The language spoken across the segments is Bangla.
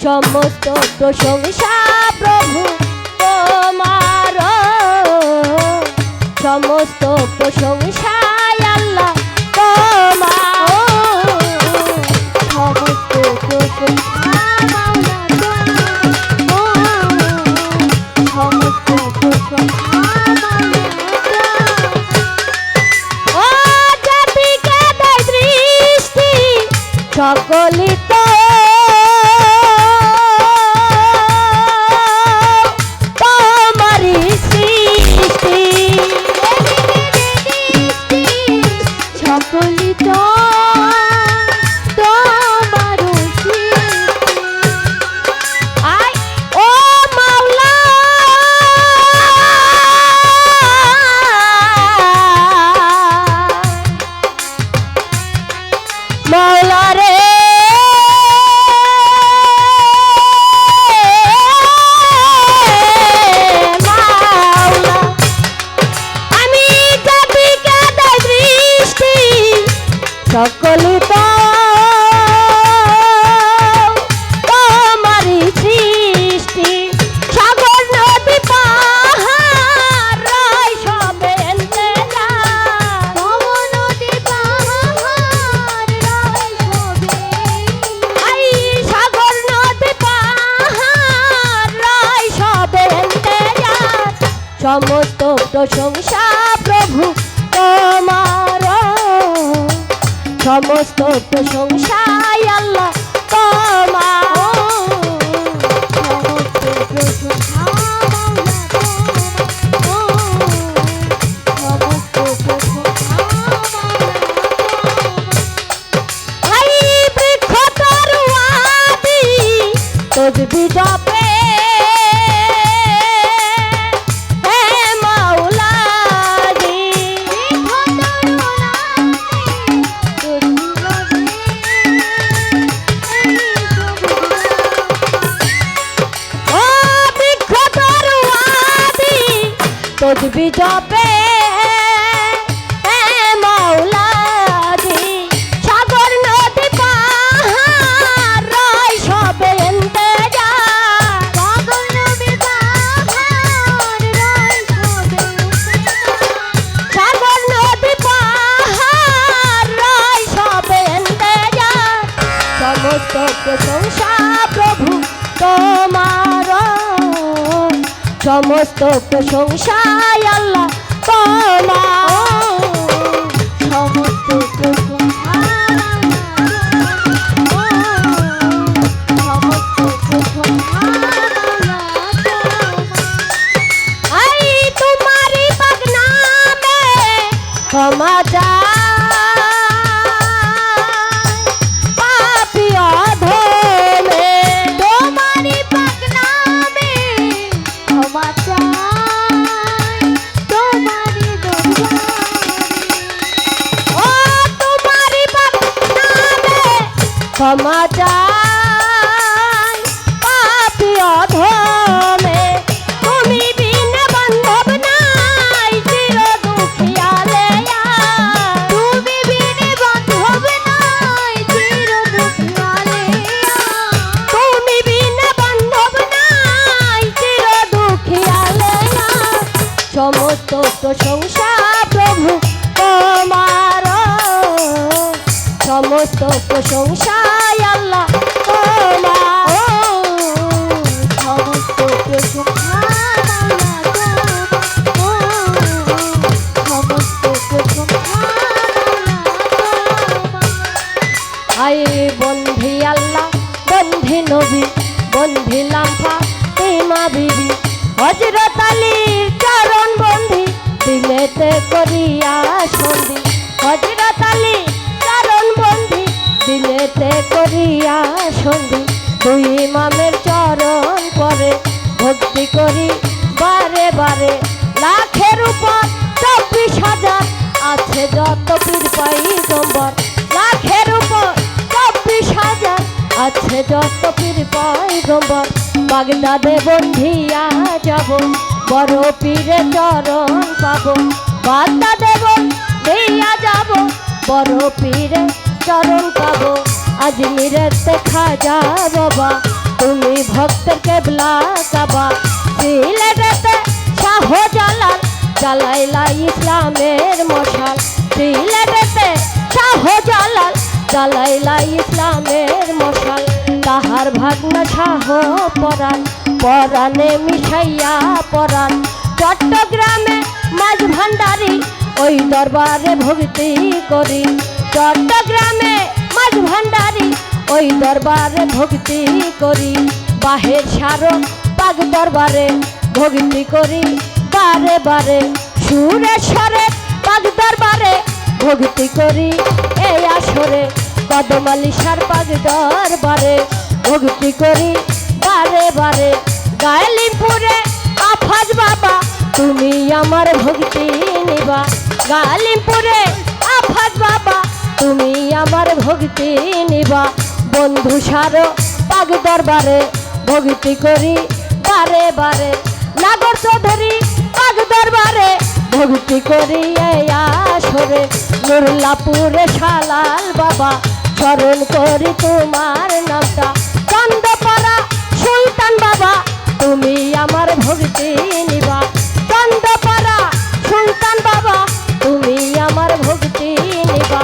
সমস্ত প্রশংসা প্রভু তোমার, সমস্ত প্রশংসা আল্লাহ তোমার, সমস্ত প্রশংসা সমস্ত প্রশংসা ও জাতিকে দেয় দৃষ্টি সকলি তো সকলি তো তোমারই সৃষ্টি, সাগর নদী পাহাড় রয় সবে নদী পাহাড় রয় সবে, সাগর নদী পাহাড় রয় সবে, সমস্ত প্রশংসা প্রভু তোমার, সমস্ত প্রশংসা আল্লাহ তোমার, সমস্ত প্রশংসা সমস্ত প্রশংসা ভাই বৃক্ষ তরুয়াদি তসবিহ জপে তসবিহ জপে মাওলাজি, সাগর নদী পাহাড় রয় সবে ইন্তেজার, সাগর নদী পাহাড় রয় সবে, সাগর নদী পাহাড় রয় সবে ইন্তেজার, সমস্ত প্রশংসা প্রভু তোমার, সমস্ত প্রশংসা আল্লাহ তোমার, সমস্ত প্রশংসা সমস্ত প্রশংসা আই তোমারই পাক নামে ক্ষমা ক্ষমা চাই পাপী অধমে, তুমি বিন বান্ধব নাই চির দুঃখিয়ালে, তুমি বিন বান্ধব নাই চির দুঃখিয়ালে, তুমি বিন বান্ধব নাই চির দুঃখিয়ালে, সমস্ত প্রশংসা প্রভু তোমার, সমস্ত প্রশংসা আল্লাহ তোমার, সমস্ত প্রশংসা সমস্ত প্রশংসা আই বন্ধি আল্লাহ বন্ধি নবী বন্ধি লাম্ফা তিমা বিবি, হযরত আলীর চরণ বন্ধি দিলেতে করিয়া সন্ধি, হযরত আলী বন্ধি দিলেতে করিয়া সন্ধি, দুই ইমামের চরণ পরে ভক্তি করি বারে বারে, লাখের উপর 24,000 আছে যত পীর পয়গম্বর, লাখের উপর 24,000 আছে যত পীর পয়গম্বর, বাগদাদে বন্ধিয়া যাব বড় পীরের চরণ পাব, বাগদাদে বন্ধিয়া যাব বড় পীরের চরণ পাব, আজমিরেতে খাজা বাবা তুমি ভক্তের কেবলা কাবা। সিলেটেতে শাহজালাল জ্বালাইলা ইসলামের মশাল। সিলেটেতে শাহজালাল জ্বালাইলা ইসলামের মশাল। তাহার ভাগ্না শাহ পরাণ পরাণে মিশাইয়া পরাণ। চট্টগ্রামে মাঝ ভান্ডারি ওই দরবারে ভক্তি করি। চট্টগ্রামে মাঝ ভান্ডারি ওই দরবারে ভক্তি করি। বাহের সারো পাগ দরবারে ভক্তি করি বারে বারে। সুরেশ্বরে পাগ দরবারে ভক্তি করি এই আসরে। কদমালিশার পাগ দরবারে ভক্তি করি বারে বারে। গালিমপুরে আফাজ বাবা তুমি আমার ভক্তি নিবা। গালিমপুরে আফাজ বাবা তুমি আমার ভক্তি নিবা। বন্ধু সারো পাগ দরবারে ভক্তি করি বারে বারে। নাগর চৌধুরী পাগ দরবারে ভক্তি করি এই আসরে। নুরুল্লাপুরে শালাল বাবা স্মরণ করি তোমার নামটা। চন্দ্রপাড়া সুলতান বাবা তুমি আমার ভক্তি নিবা। চন্দ্রপাড়া সুলতান বাবা তুমি আমার ভক্তি নিবা।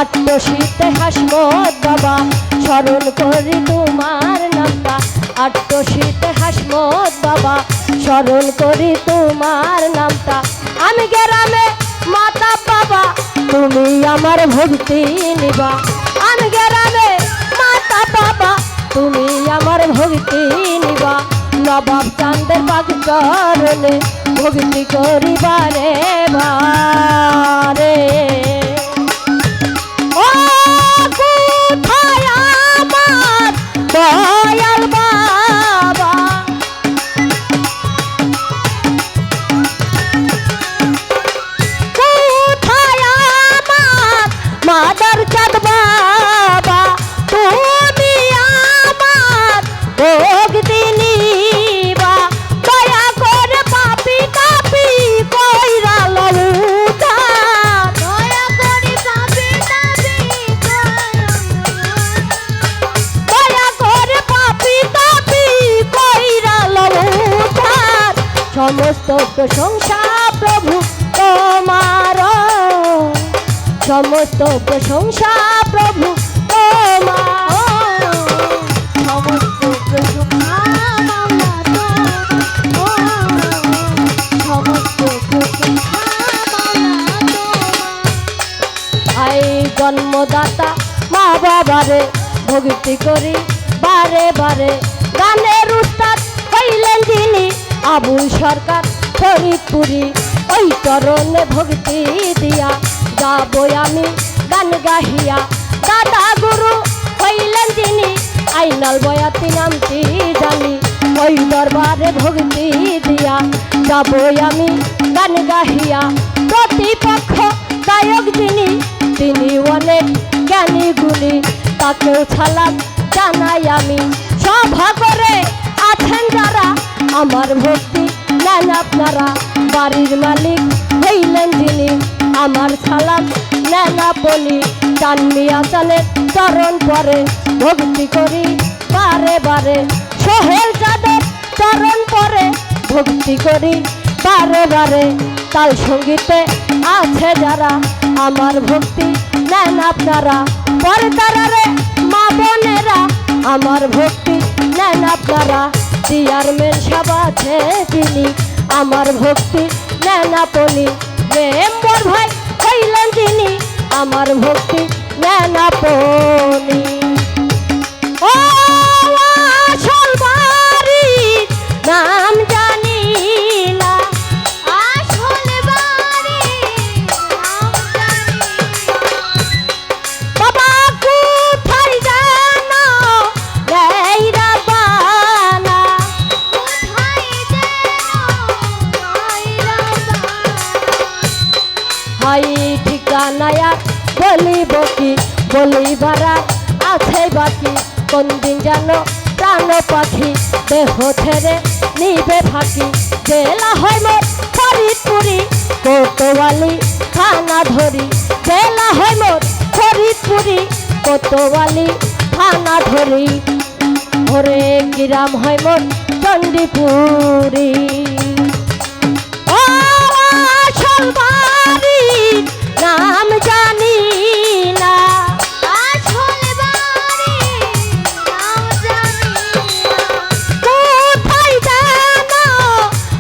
আট্টশীতে হাসমত বাবা স্মরণ করি তোমার নামটা। আট্টশীতে হাসমত বাবা স্মরণ করি তোমার নামটা। আমি গ্রামে মাতা বাবা তুমি আমার ভক্তি নিবা। আমি গ্রামে মাতা বাবা তুমি আমার ভক্তি নিবা। নবাব চাঁদের পাগ চরণে ভক্তি করি বারে বারে। ও কোথায় আমার দয়াল বাবা। কোথায় আমার মাদার চাঁদ বাবা তুমি আমার ভক্তি নিবা। দয়া করে পাপি কাপি কইরা লউতা। দয়া করে পাপি কাপি দয়া করে পাপি কাপি কইরা লউতা। সমস্ত প্রশংসা প্রভু তোমার। সমস্ত প্রশংসা প্রভু তোমার। সমস্ত প্রশংসা মাওলা তোমার। সমস্ত প্রশংসা মাওলা তোমার। আই জন্মদাতা মা বাবারে ভক্তি করি বারে বারে। গানের উস্তাদ হইলেন যিনি আবুল সরকার ফরিদপুরি। ওই চরণে ভক্তি দিয়া যাবো আমি গান গাহিয়া। দাদা গুরু হইলেন যিনি আইনাল বয়াতি নামটি জানি। ওই দরবারে ভক্তি দিয়া যাবো আমি গান গাহিয়া। প্রতিপক্ষ গায়ক যিনি তিনি অনেক জ্ঞানী গুণী। তাকেও ছালাম জানাই আমি। সভা করে আছেন যারা আমার ভক্তি নেন আপনারা। বাড়ির মালিক হইলেন যিনি আমার সালাম নেন আপনি। চানমিয়া চানের চরণ পরে ভক্তি করি বারে বারে। সোহেল চাঁদের চরণ পরে ভক্তি করি বারে বারে। তাল সঙ্গীতে আছে যারা আমার ভক্তি নেন আপনারা। পর্দারে মা বোনেরা আমার ভক্তি নেন আপনারা। চেয়ারম্যান সাহেব আছে যিনি আমার ভক্তি নেন আপনি। মেম্বার ভাই হইলেন যিনি আমার ভক্তি নেন আপনি। ও আসল বাড়ি নাম জানি না। আসল বাড়ি নাম জানি না। বাবা কোথায় জানো গাইরা বানা। কোথায় জানো গাইরা বানা। হাই ঠিকানায়া বলিব কি বলিবার আছে বাকি। কোন দিন জানো প্রাণ পাখি দেহ ছেড়ে নিবে ফাঁকি। জেলা হয় মোর ফরিদপুরি কোতোয়ালি থানা ধরি। জেলা হয় মোর ফরিদপুরি কোতোয়ালি থানা ধরি। ও শহরে গ্রাম হয় মোর চণ্ডীপুরি ও আসল বাড়ি নাম জানি না আসল বাড়ি নাম জানি না কোথায় জানো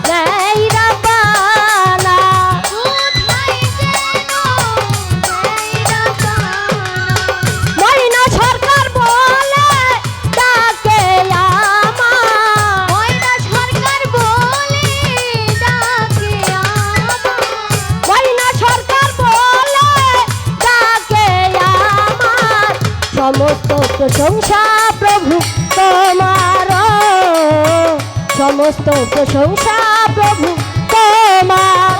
নেইরা পানা কোথায় জানো নেইরা পানা ময়না সরকার বলে ডাকে আমার ময়না সরকার বলে ডাকে আমার ময়না সরকার বলে ডাকে আমার সমস্ত প্রশংসা প্রভু তোমার সমস্ত প্রশংসা প্রভু তোমার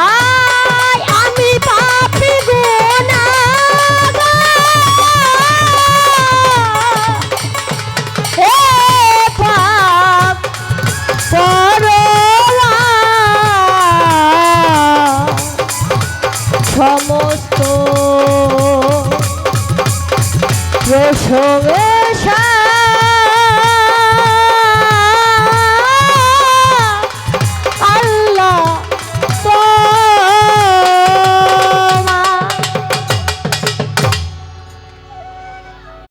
আয় আমি পাপী গুনাহগার হে পাপ পরোয়া সমস্ত প্রশংসা